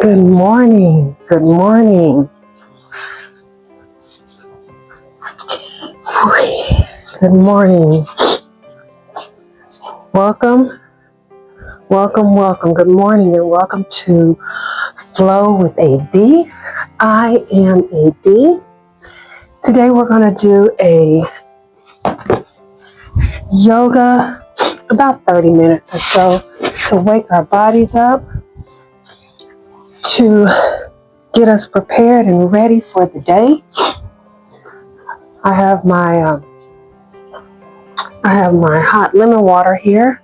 Good morning. Good morning. Good morning. Welcome, welcome. Good morning and welcome to Flow with AD. I am AD. Today we're going to do a yoga, about 30 minutes or so, to wake our bodies up, to get us prepared and ready for the day. I have my hot lemon water here.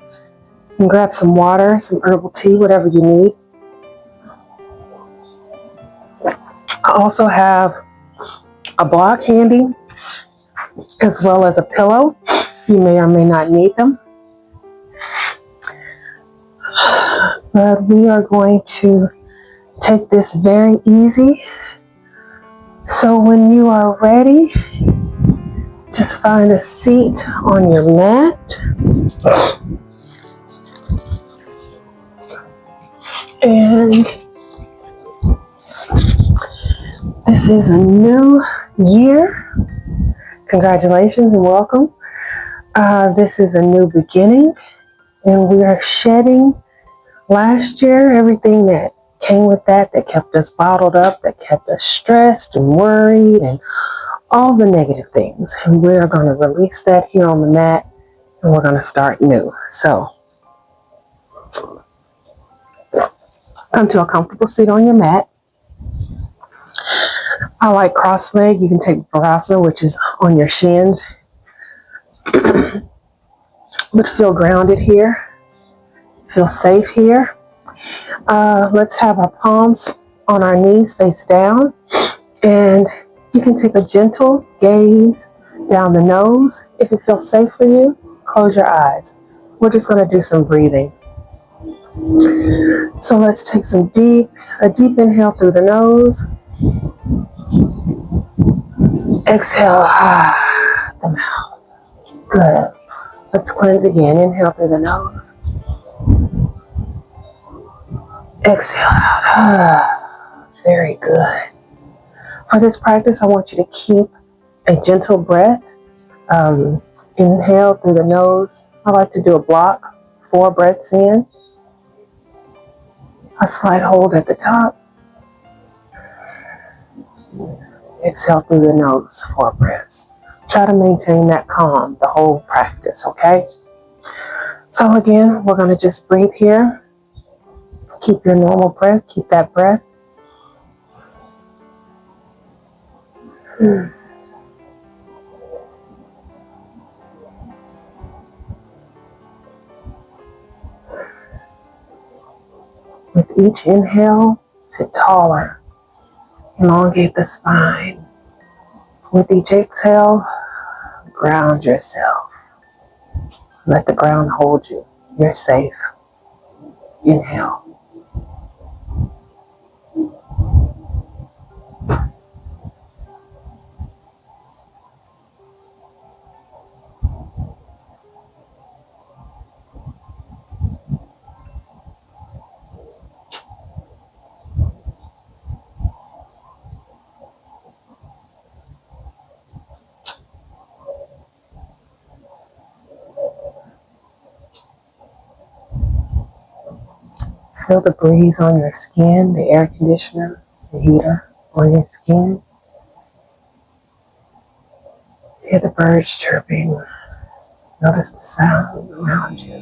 You can grab some water, some herbal tea, whatever you need. I also have a block handy, as well as a pillow. You may or may not need them. But we are going to take this very easy. So when you are ready, just find a seat on your mat. And this is a new year. Congratulations and welcome. This is a new beginning, and we are shedding last year everything that came with that kept us bottled up, that kept us stressed and worried, and all the negative things. And we're going to release that here on the mat, and we're going to start new. So come to a comfortable seat on your mat. I like cross leg. You can take Virasana, which is on your shins, but feel grounded here. Feel safe here. Let's have our palms on our knees face down, and you can take a gentle gaze down the nose. If it feels safe for you, close your eyes. We're just going to do some breathing. So let's take a deep inhale through the nose. Exhale the mouth. Good. Let's cleanse again. Inhale through the nose. Exhale out. Very good. For this practice, I want you to keep a gentle breath. Inhale through the nose. I like to do a block, 4 breaths in. A slight hold at the top. Exhale through the nose, 4 breaths. Try to maintain that calm the whole practice, okay? So again, we're going to just breathe here. Keep your normal breath. Keep that breath. With each inhale, sit taller. Elongate the spine. With each exhale, ground yourself. Let the ground hold you. You're safe. Inhale. Feel the breeze on your skin, the air conditioner, the heater on your skin. Hear the birds chirping. Notice the sound around you.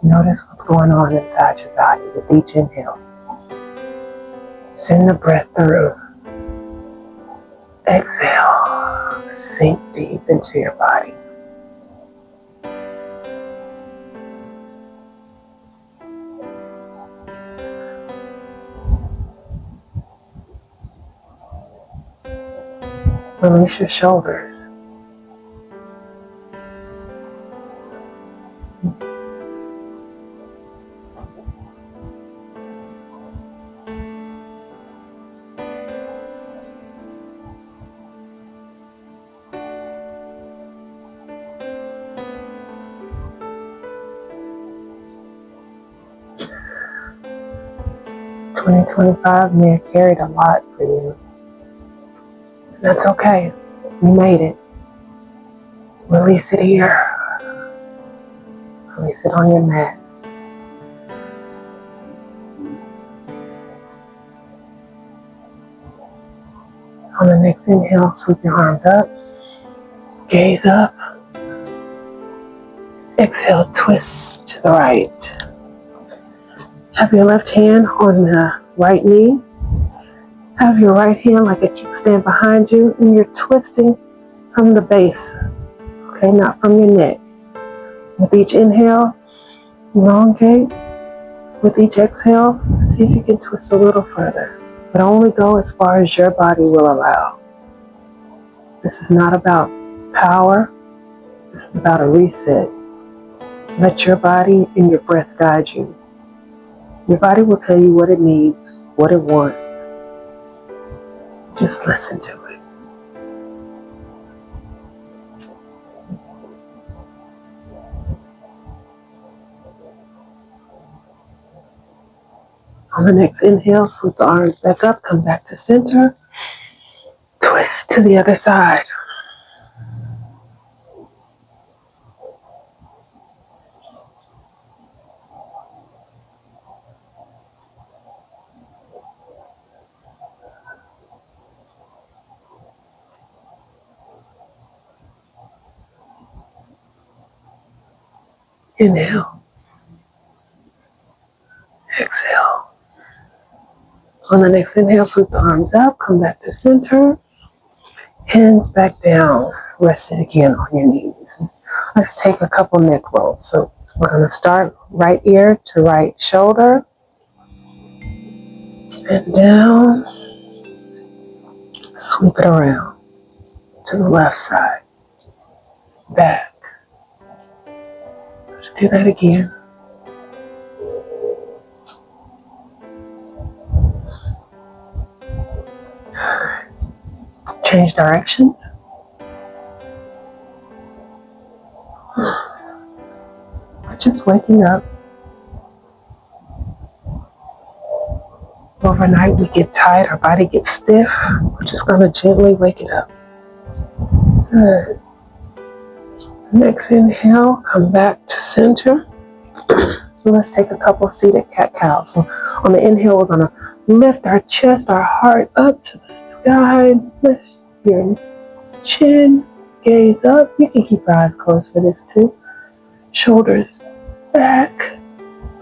Notice what's going on inside your body with each inhale. Send the breath through. Exhale. Sink deep into your body. Release your shoulders. 2025 may have carried a lot for you. That's okay. You made it. Release it here. Release it on your mat. On the next inhale, sweep your arms up. Gaze up. Exhale, twist to the right. Have your left hand on the right knee. Have your right hand like a kickstand behind you, and you're twisting from the base, okay, not from your neck. With each inhale, elongate. With each exhale, see if you can twist a little further, but only go as far as your body will allow. This is not about power. This is about a reset. Let your body and your breath guide you. Your body will tell you what it needs, what it wants. Just listen to it. On the next inhale, sweep the arms back up, come back to center. Twist to the other side. Inhale. Exhale. On the next inhale, sweep the arms up, come back to center. Hands back down. Rest it again on your knees. Let's take a couple neck rolls. So we're going to start right ear to right shoulder. And down. Sweep it around to the left side. Back. Let's do that again. Change direction. We're just waking up. Overnight we get tired, our body gets stiff. We're just going to gently wake it up. Good. Next inhale, come back to center. So let's take a couple seated cat-cows. So on the inhale, we're going to lift our chest, our heart up to the sky. Lift your chin, gaze up. You can keep your eyes closed for this too. Shoulders back.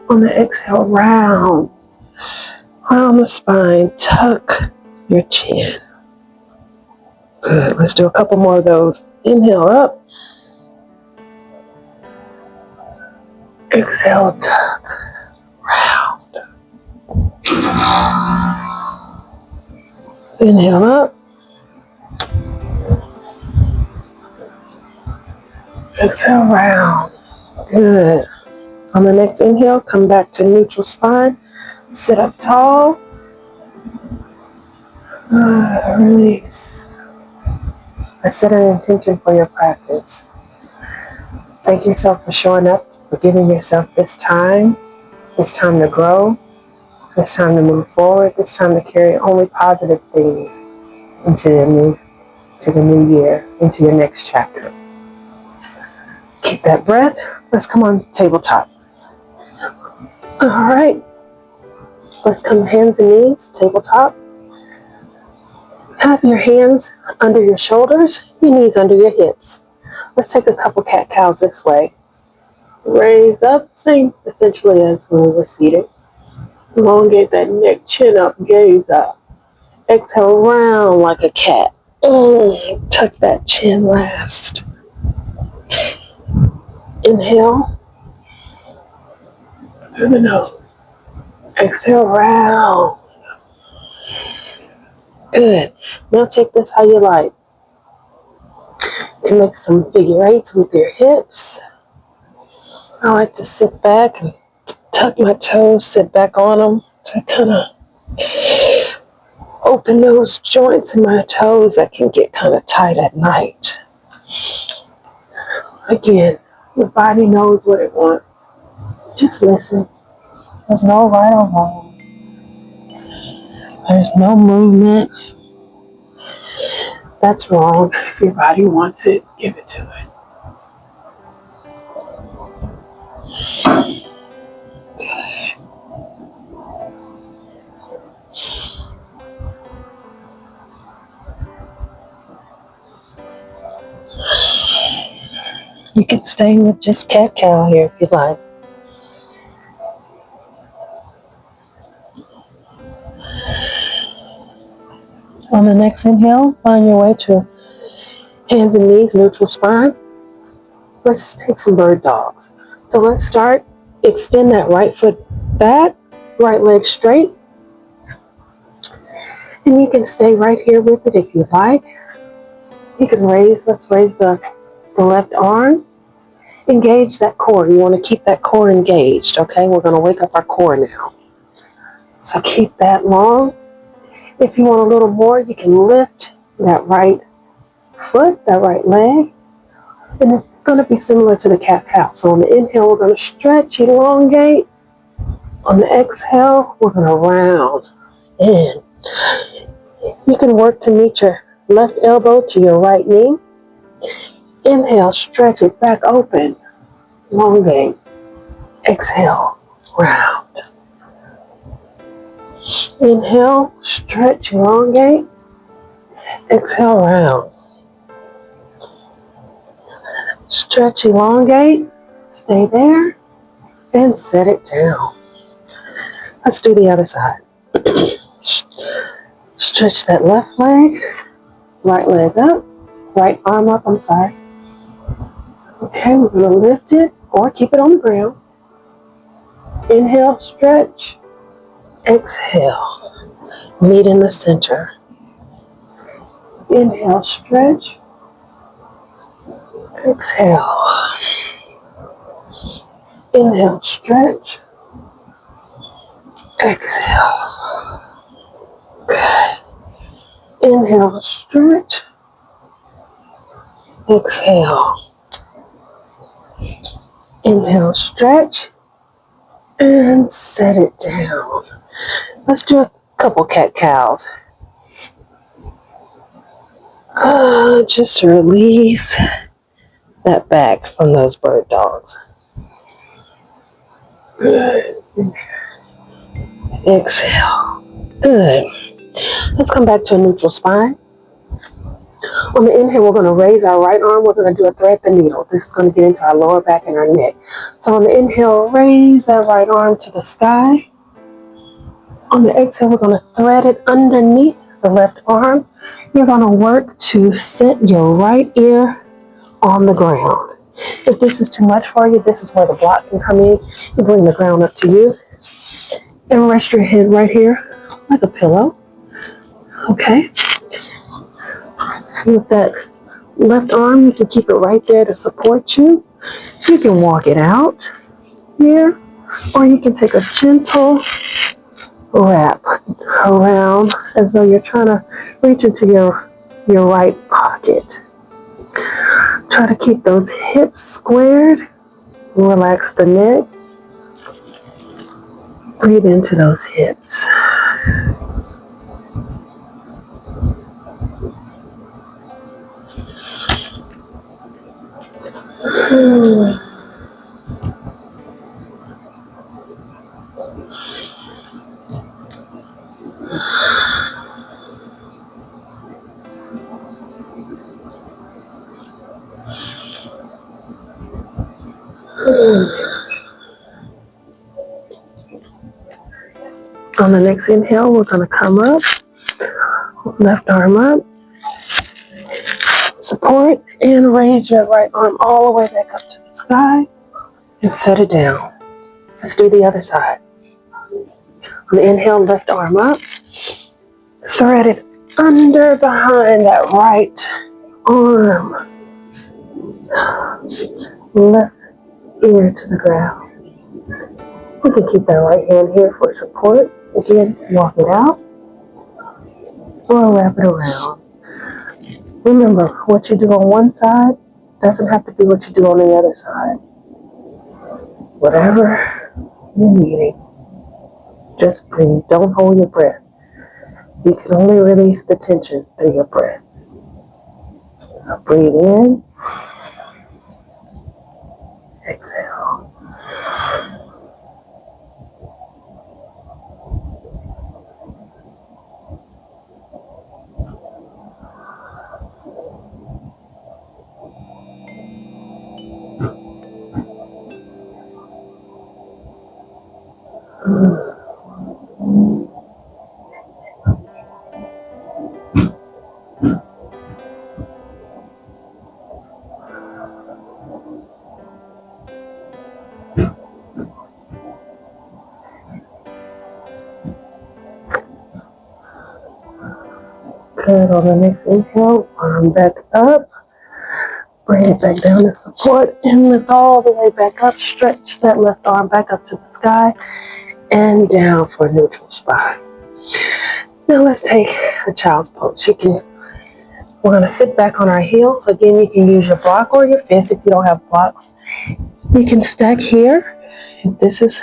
On the exhale, round. Round the spine, tuck your chin. Good. Let's do a couple more of those. Inhale up. Exhale, tuck, round. Inhale up. Exhale, round. Good. On the next inhale, come back to neutral spine. Sit up tall. Release. Let's set an intention for your practice. Thank yourself for showing up, for giving yourself this time to grow, this time to move forward, this time to carry only positive things into the new year, into your next chapter. Keep that breath. Let's come on tabletop. All right. Let's come hands and knees, tabletop. Have your hands under your shoulders, your knees under your hips. Let's take a couple cat-cows this way. Raise up, same essentially as when we were seated. Elongate that neck, chin up, gaze up. Exhale, round like a cat. Tuck that chin last. Inhale. Through the nose. Exhale, round. Good. Now take this how you like. You can make some figure eights with your hips. I like to sit back and tuck my toes, sit back on them to kind of open those joints in my toes that can get kind of tight at night. Again, your body knows what it wants. Just listen. There's no right or wrong. There's no movement. That's wrong. If your body wants it, give it to it. You can stay with just cat-cow here if you like. On the next inhale, find your way to hands and knees, neutral spine. Let's take some bird dogs. So let's start. Extend that right foot back, right leg straight. And you can stay right here with it if you like. You can let's raise the left arm. Engage that core. You want to keep that core engaged, okay? We're going to wake up our core now. So keep that long. If you want a little more, you can lift that right foot, that right leg. And it's going to be similar to the cat-cow. So on the inhale, we're going to stretch, elongate. On the exhale, we're going to round in. You can work to meet your left elbow to your right knee. Inhale, stretch it back open. Elongate. Exhale, round. Inhale, stretch, elongate. Exhale, round. Stretch, elongate. Stay there and set it down. Let's do the other side. Stretch that left leg, right leg up, right arm up, Okay, we're going to lift it or keep it on the ground. Inhale, stretch. Exhale, meet in the center. Inhale, stretch. Exhale. Inhale, stretch. Exhale. Good. Inhale, stretch. Exhale. Inhale, stretch. And set it down. Let's do a couple cat-cows. Just release that back from those bird dogs. Good. Exhale. Good. Let's come back to a neutral spine. On the inhale, we're going to raise our right arm. We're going to do a thread the needle. This is going to get into our lower back and our neck. So on the inhale, raise that right arm to the sky. On the exhale, we're going to thread it underneath the left arm. You're going to work to set your right ear on the ground. If this is too much for you, this is where the block can come in. You bring the ground up to you and rest your head right here like a pillow. Okay. With that left arm, you can keep it right there to support you. You can walk it out here, or you can take a gentle wrap around as though you're trying to reach into your right pocket. Try to keep those hips squared. Relax the neck. Breathe into those hips. On the next inhale, we're going to come up, left arm up, support, and raise your right arm all the way back up to the sky, and set it down. Let's do the other side. On the inhale, left arm up, thread it under behind that right arm. Left ear to the ground. You can keep that right hand here for support. Again, walk it out or wrap it around. Remember, what you do on one side doesn't have to be what you do on the other side. Whatever you're needing, just breathe. Don't hold your breath. You can only release the tension through your breath. So breathe in, exhale. Good. On the next inhale, arm back up. Bring it back down to support and lift all the way back up. Stretch that left arm back up to the sky and down for a neutral spine. Now let's take a child's pose. We're going to sit back on our heels. Again, you can use your block or your fist if you don't have blocks. You can stack here. If this is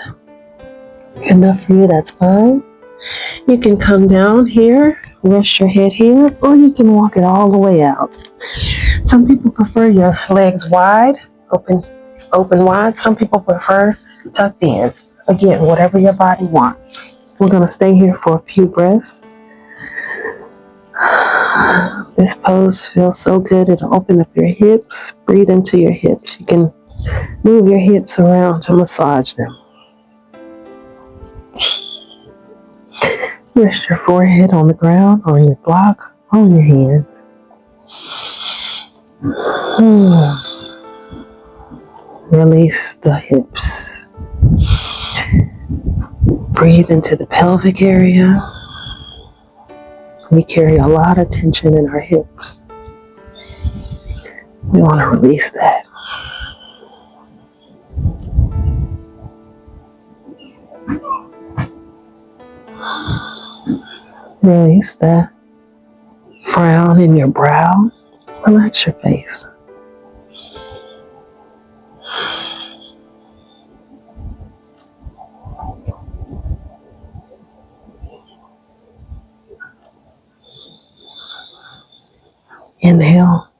enough for you, that's fine. You can come down here, rest your head here, or you can walk it all the way out. Some people prefer your legs wide, open wide. Some people prefer tucked in. Again, whatever your body wants. We're going to stay here for a few breaths. This pose feels so good. It'll open up your hips. Breathe into your hips. You can move your hips around to massage them. Rest your forehead on the ground, on your block, on your hand. Release the hips. Breathe into the pelvic area. We carry a lot of tension in our hips. We want to release that. Release that frown in your brow. Relax your face. Inhale.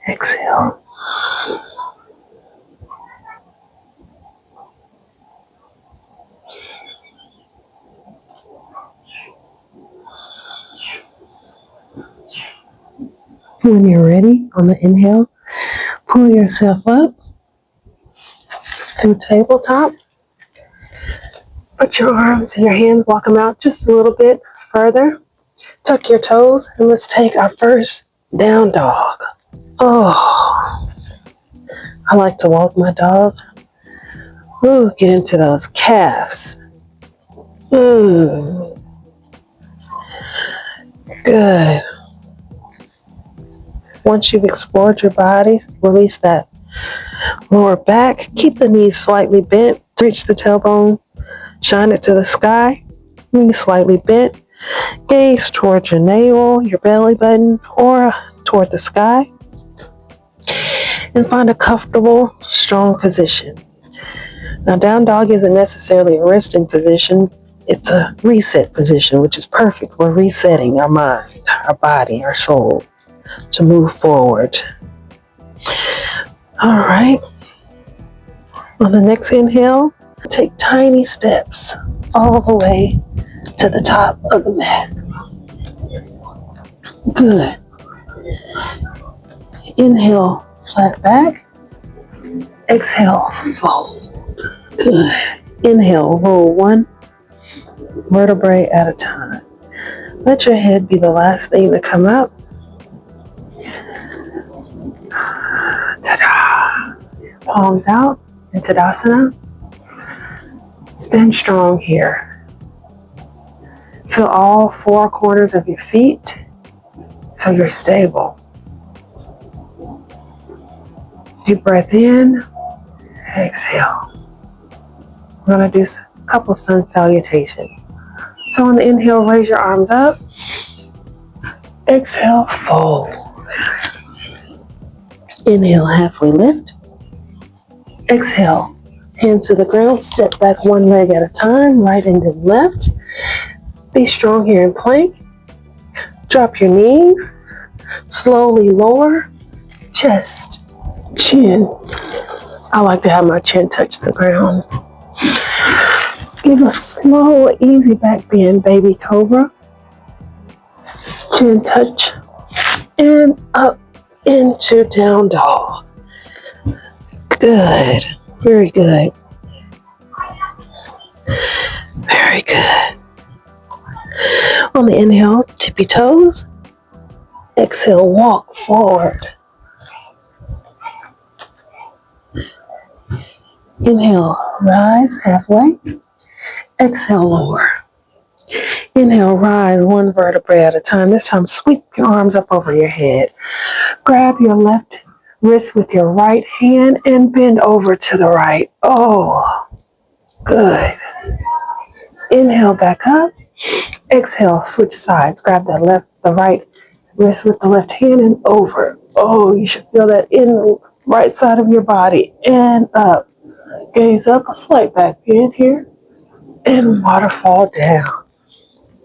Exhale. When you're ready, on the inhale, pull yourself up through tabletop. Put your arms and your hands, walk them out just a little bit further. Tuck your toes, and let's take our first down dog. Oh, I like to walk my dog. Ooh, get into those calves. Good. Once you've explored your body, release that lower back. Keep the knees slightly bent. Reach the tailbone. Shine it to the sky. Knees slightly bent. Gaze towards your navel, your belly button, or toward the sky. And find a comfortable, strong position. Now, down dog isn't necessarily a resting position. It's a reset position, which is perfect. We're resetting our mind, our body, our soul to move forward. All right. On the next inhale, take tiny steps all the way to the top of the mat. Good. Inhale, flat back. Exhale, fold. Good. Inhale, roll one vertebrae at a time. Let your head be the last thing to come up. Ta-da! Palms out in Tadasana. Stand strong here. Feel all four corners of your feet so you're stable. Deep breath in, exhale. We're going to do a couple sun salutations. So on the inhale, raise your arms up. Exhale, fold. Inhale, halfway lift. Exhale, Hands to the ground, step back one leg at a time, right and then left. Be strong here in plank. Drop your knees, slowly lower, chest, chin. I like to have my chin touch the ground. Give a slow, easy back bend, baby cobra. Chin touch, and up into down dog. Good, very good. Very good. On the inhale, tippy toes. Exhale, walk forward. Inhale, rise halfway. Exhale, lower. Inhale, rise one vertebrae at a time. This time, sweep your arms up over your head. Grab your left wrist with your right hand and bend over to the right. Oh, good. Inhale, back up. Exhale, switch sides. Grab the right wrist with the left hand and over. Oh, you should feel that in the right side of your body and up. Gaze up, a slight back bend here, and waterfall down.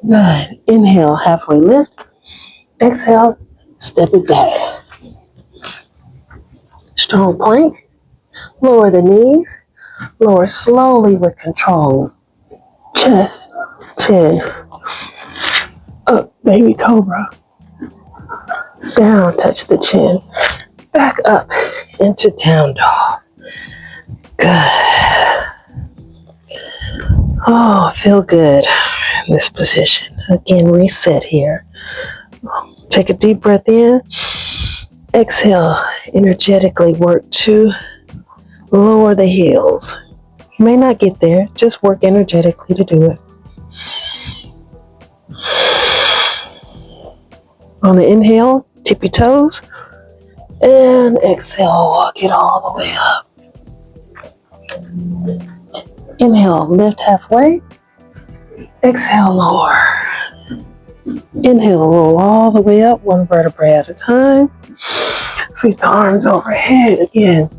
Good. Inhale, halfway lift. Exhale, step it back. Strong plank. Lower the knees. Lower slowly with control. Chest, chin. Up, baby cobra. Down, touch the chin. Back up into down dog. Good. Oh, feel good in this position. Again, reset here. Take a deep breath in. Exhale, energetically work to lower the heels. You may not get there, just work energetically to do it. On the inhale, tip your toes. And exhale, walk it all the way up. Inhale, lift halfway. Exhale, lower. Inhale, roll all the way up, one vertebrae at a time. Sweep the arms overhead again.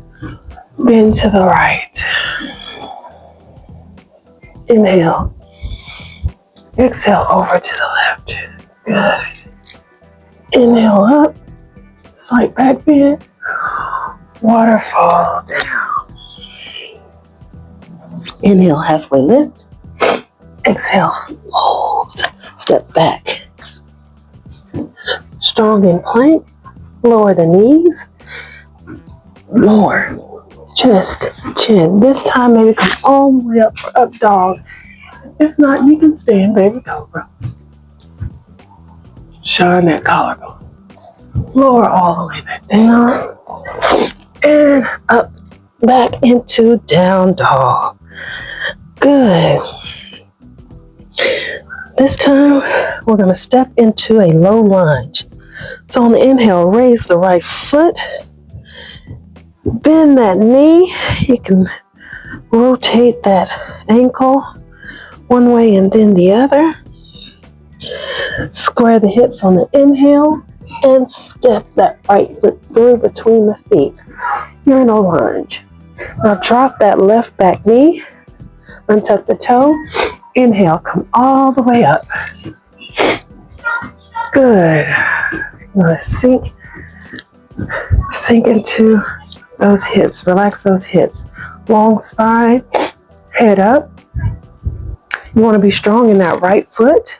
Bend to the right. Inhale. Exhale over to the left. Good. Inhale up. Slight back bend. Waterfall down. Inhale, halfway lift. Exhale, fold. Step back. Strong in plank. Lower the knees. Lower. Chest, chin. This time maybe come all the way up for up dog. If not, you can stay in baby cobra. Showing that collarbone. Lower all the way back down. And up back into down dog. Good. This time, we're going to step into a low lunge. So on the inhale, raise the right foot. Bend that knee. You can rotate that ankle one way and then the other. Square the hips on the inhale and step that right foot through between the feet. You're in a lunge. Now drop that left back knee. Untuck the toe. Inhale, come all the way up. Good. Now sink into those hips. Relax those hips. Long spine. Head up. You want to be strong in that right foot.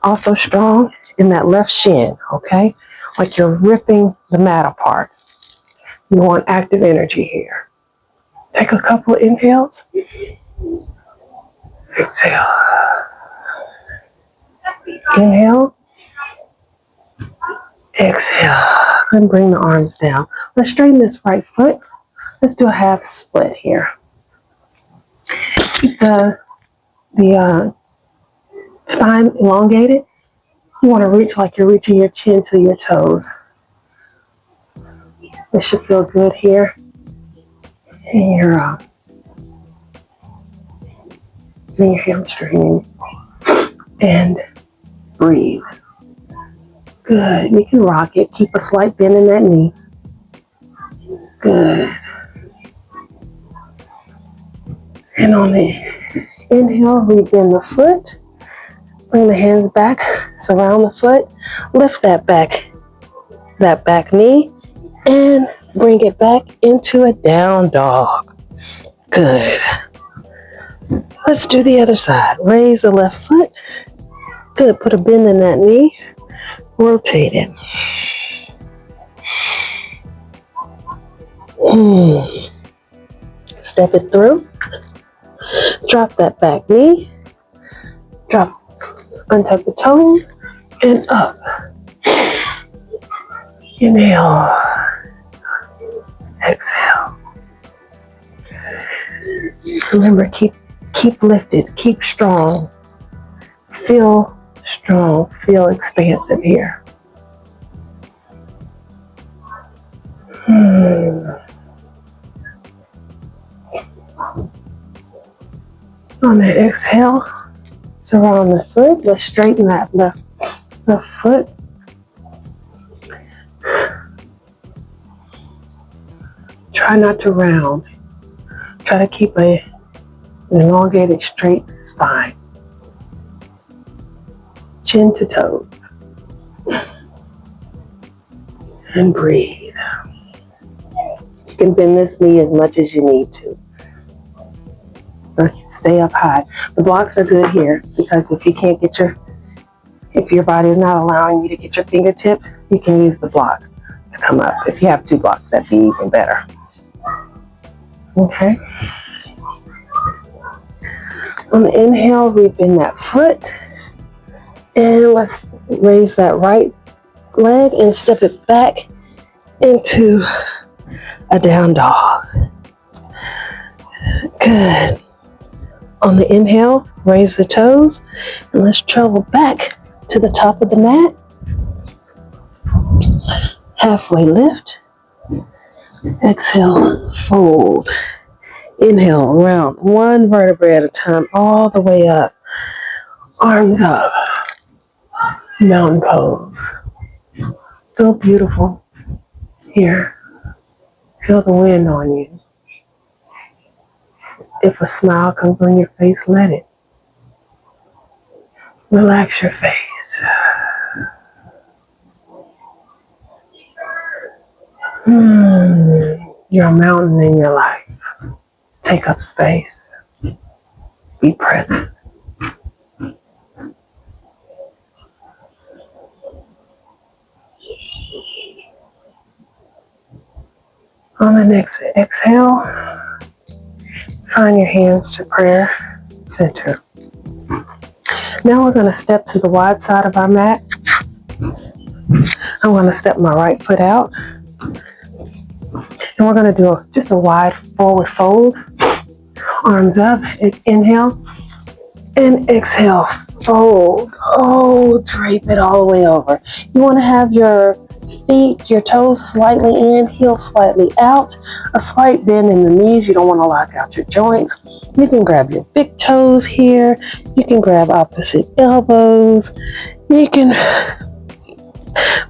Also strong in that left shin. Okay? Like you're ripping the mat apart. You want active energy here. Take a couple of inhales. Exhale. Inhale. Exhale. And bring the arms down. Let's straighten this right foot. Let's do a half split here. Keep the spine elongated. You want to reach like you're reaching your chin to your toes. This should feel good here. And your hamstring. And breathe. Good. You can rock it. Keep a slight bend in that knee. Good. And on the inhale, rebend the foot. Bring the hands back, surround the foot. Lift that back knee, and bring it back into a down dog. Good. Let's do the other side. Raise the left foot. Good. Put a bend in that knee. Rotate it. Step it through. Drop that back knee. Untuck the toes and up. Inhale. Exhale. Remember, keep lifted. Keep strong. Feel strong. Feel expansive here. On the exhale, surround the foot. Let's straighten that left foot. Try not to round. Try to keep an elongated, straight spine. Chin to toes. And breathe. You can bend this knee as much as you need to. Stay up high. The blocks are good here because if your body is not allowing you to get your fingertips, you can use the block to come up. If you have 2 blocks, that'd be even better. Okay. On the inhale, rebend that foot. And let's raise that right leg and step it back into a down dog. Good. On the inhale, raise the toes, and let's travel back to the top of the mat. Halfway lift. Exhale, fold. Inhale, round 1 vertebrae at a time, all the way up. Arms up. Mountain pose. Feel beautiful here. Feel the wind on you. If a smile comes on your face, let it. Relax your face. You're a mountain in your life. Take up space. Be present. On the next exhale, find your hands to prayer center. Now we're going to step to the wide side of our mat. I'm going to step my right foot out. And we're going to do just a wide forward fold. Arms up. Inhale. And exhale. Fold. Oh, drape it all the way over. You want to have your feet, your toes slightly in, heels slightly out. A slight bend in the knees. You don't want to lock out your joints. You can grab your big toes here. You can grab opposite elbows. You can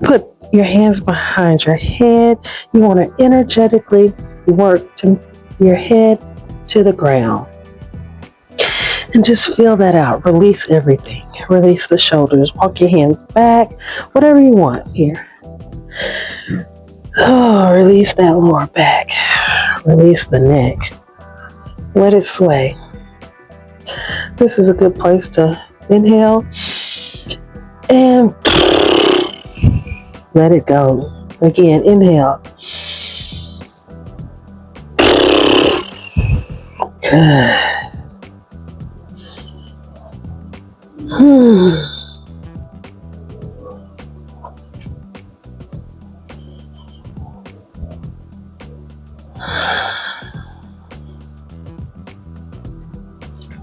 put your hands behind your head. You want to energetically work to your head to the ground. And just feel that out. Release everything. Release the shoulders. Walk your hands back. Whatever you want here. Oh, release that lower back. Release the neck. Let it sway. This is a good place to inhale and let it go. Again, inhale. Good.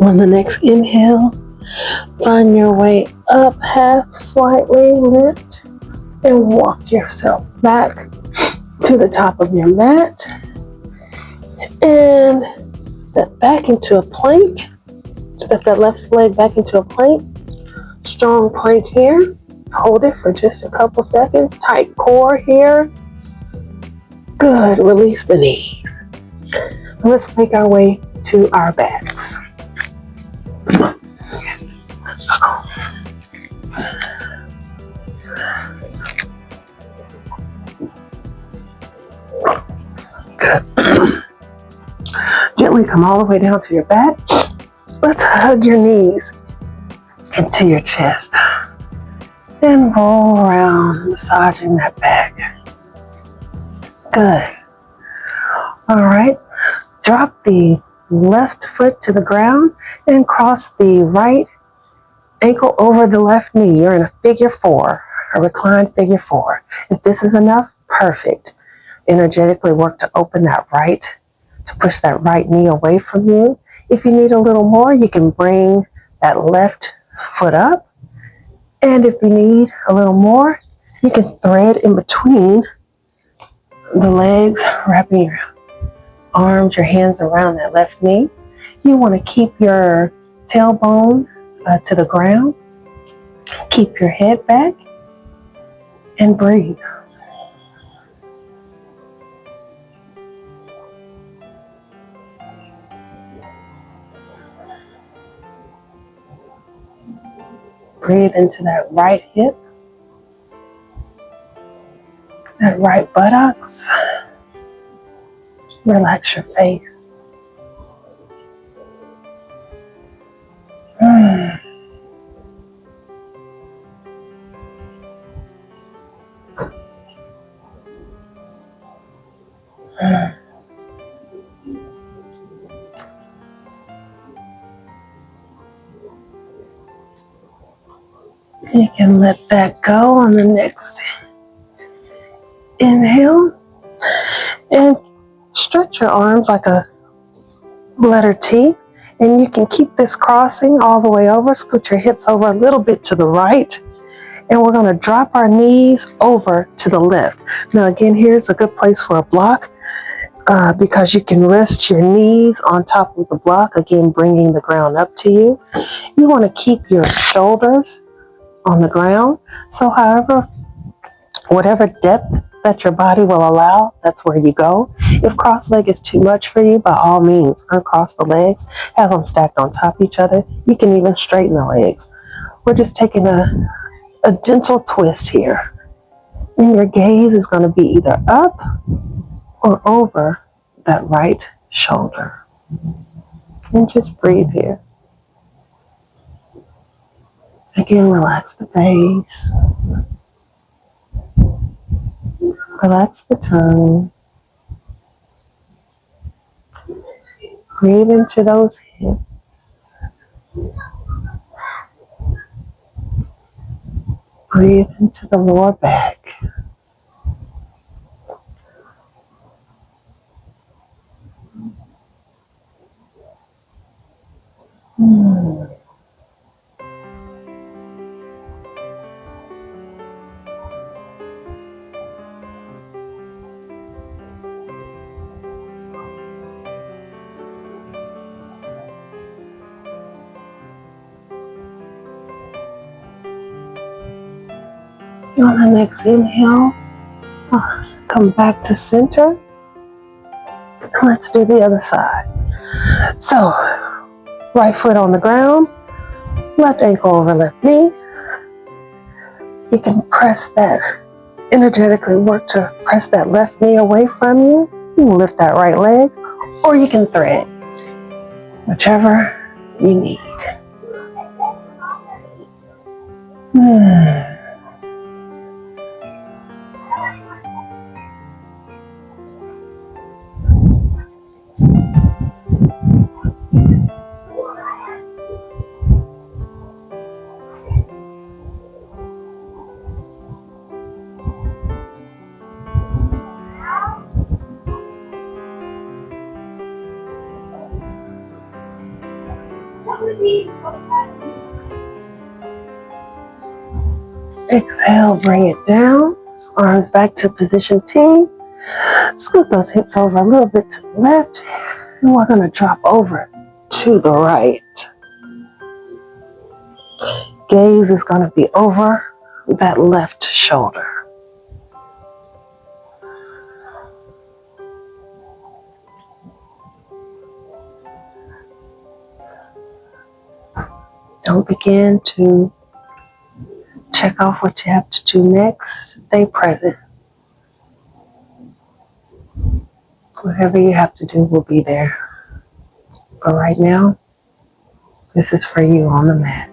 On the next inhale, find your way up half, slightly lift, and walk yourself back to the top of your mat. And step back into a plank. Step that left leg back into a plank. Strong plank here. Hold it for just a couple seconds. Tight core here. Good. Release the knees. Let's make our way to our backs. Good. Gently come all the way down to your back. Let's hug your knees into your chest and roll around, massaging that back. Good. All right. Drop the left foot to the ground and cross the right ankle over the left knee. You're in a figure four, a reclined figure four. If this is enough, perfect. Energetically work to open that right, to push that right knee away from you. If you need a little more, you can bring that left foot up. And if you need a little more, you can thread in between the legs, wrapping your arms, your hands around that left knee. You want to keep your tailbone to the ground. Keep your head back and breathe. Breathe into that right hip, that right buttocks. Relax your face. You can let that go on the next inhale and stretch your arms like a letter T, and you can keep this crossing all the way over. Scoot your hips over a little bit to the right, and we're going to drop our knees over to the left. Now again, here's a good place for a block because you can rest your knees on top of the block, again bringing the ground up to you. You want to keep your shoulders on the ground, so whatever depth that your body will allow, that's where you go. If cross leg is too much for you, by all means, uncross the legs, have them stacked on top of each other. You can even straighten the legs. We're just taking a gentle twist here. And your gaze is going to be either up or over that right shoulder. And just breathe here. Again, relax the face. Relax the tongue. Breathe into those hips. Breathe into the lower back. On the next inhale, come back to center. Let's do the other side. So, right foot on the ground, left ankle over left knee. You can press that, energetically work to press that left knee away from you. You can lift that right leg, or you can thread, whichever you need. Exhale, bring it down. Arms back to position T. Scoot those hips over a little bit to the left. And we're going to drop over to the right. Gaze is going to be over that left shoulder. begin to check off what you have to do next. Stay present. Whatever you have to do will be there. But right now, this is for you on the mat.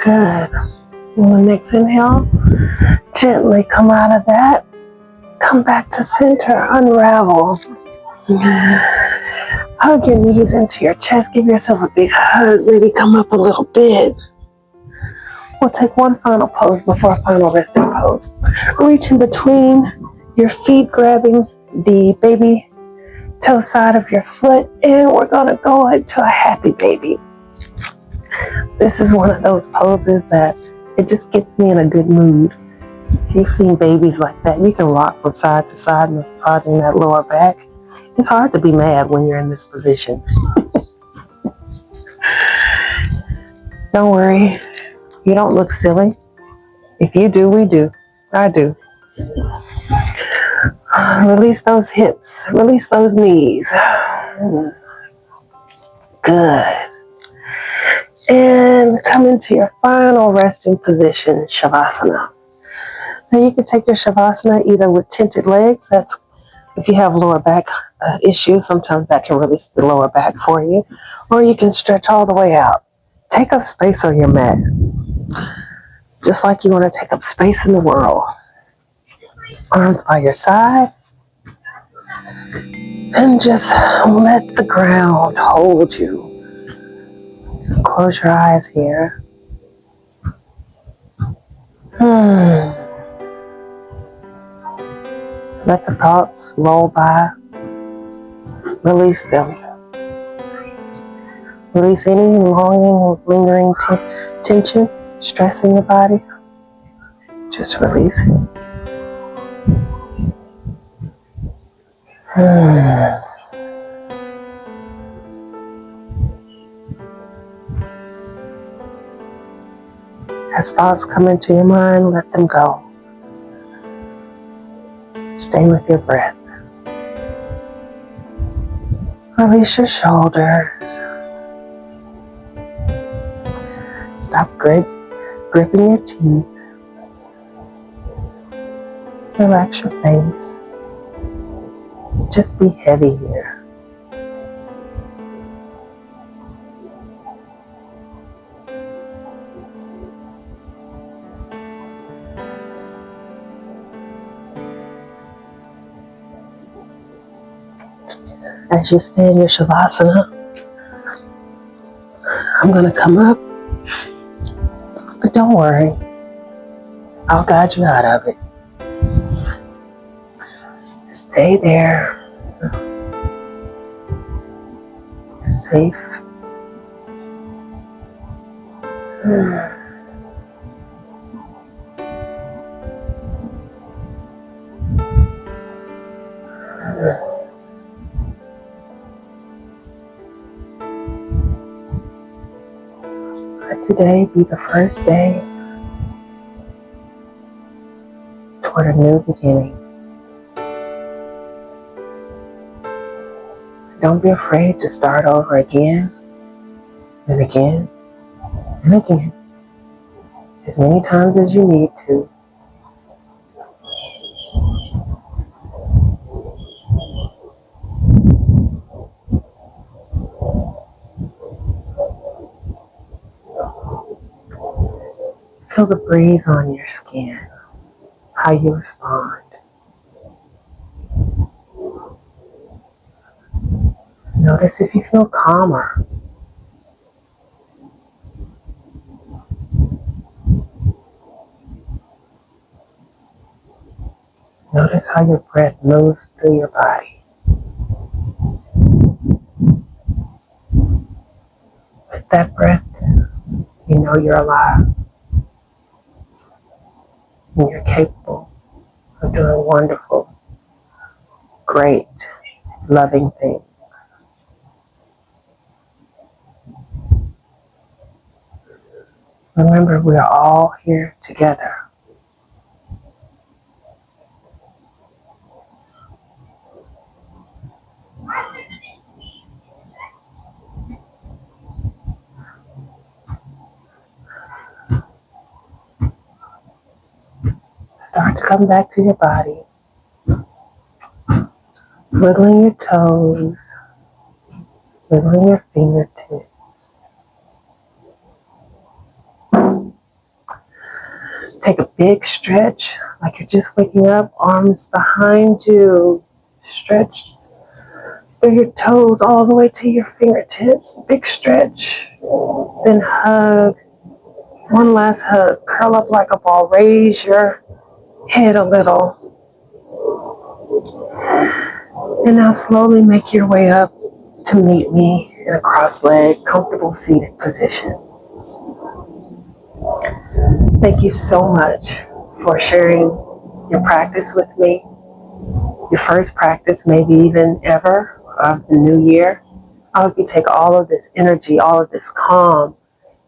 Good. On the next inhale, gently come out of that. Come back to center, unravel. Hug your knees into your chest. Give yourself a big hug. Maybe come up a little bit. We'll take one final pose before final resting pose. Reach in between your feet, grabbing the baby toe side of your foot, and we're going to go into a happy baby. This is one of those poses that it just gets me in a good mood. If you've seen babies like that, you can rock from side to side, massaging that lower back. It's hard to be mad when you're in this position. Don't worry, you don't look silly. If you do, we do. I do. Release those hips, release those knees. Good. And come into your final resting position, Shavasana. Now you can take your Shavasana either with tented legs. That's if you have lower back issues, sometimes that can release the lower back for you. Or you can stretch all the way out. Take up space on your mat. Just like you want to take up space in the world. Arms by your side. And just let the ground hold you. Close your eyes here. Let the thoughts roll by. Release them. Release any longing, lingering tension, stress in your body. Just release it. As thoughts come into your mind, let them go. Stay with your breath. Release your shoulders. Stop gripping your teeth. Relax your face. Just be heavy here. As you stay in your Shavasana, I'm going to come up, but don't worry, I'll guide you out of it. Stay there, safe. Let today be the first day toward a new beginning. Don't be afraid to start over again and again and again, as many times as you need to. Feel the breeze on your skin, how you respond. Notice if you feel calmer. Notice how your breath moves through your body. With that breath, you know you're alive and you're capable of doing wonderful, great, loving things. Remember, we are all here together. Start to come back to your body. Wiggling your toes, wiggling your fingertips. Take a big stretch, like you're just waking up, arms behind you. Stretch through your toes all the way to your fingertips. Big stretch. Then hug. One last hug. Curl up like a ball. Raise your head a little. And now slowly make your way up to meet me in a cross-legged, comfortable seated position. Thank you so much for sharing your practice with me. Your first practice, maybe even ever, of the new year. I hope you take all of this energy, all of this calm,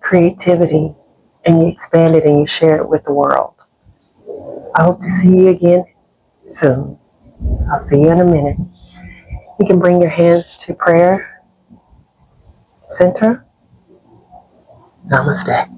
creativity, and you expand it and you share it with the world. I hope to see you again soon. I'll see you in a minute. You can bring your hands to prayer center. Namaste.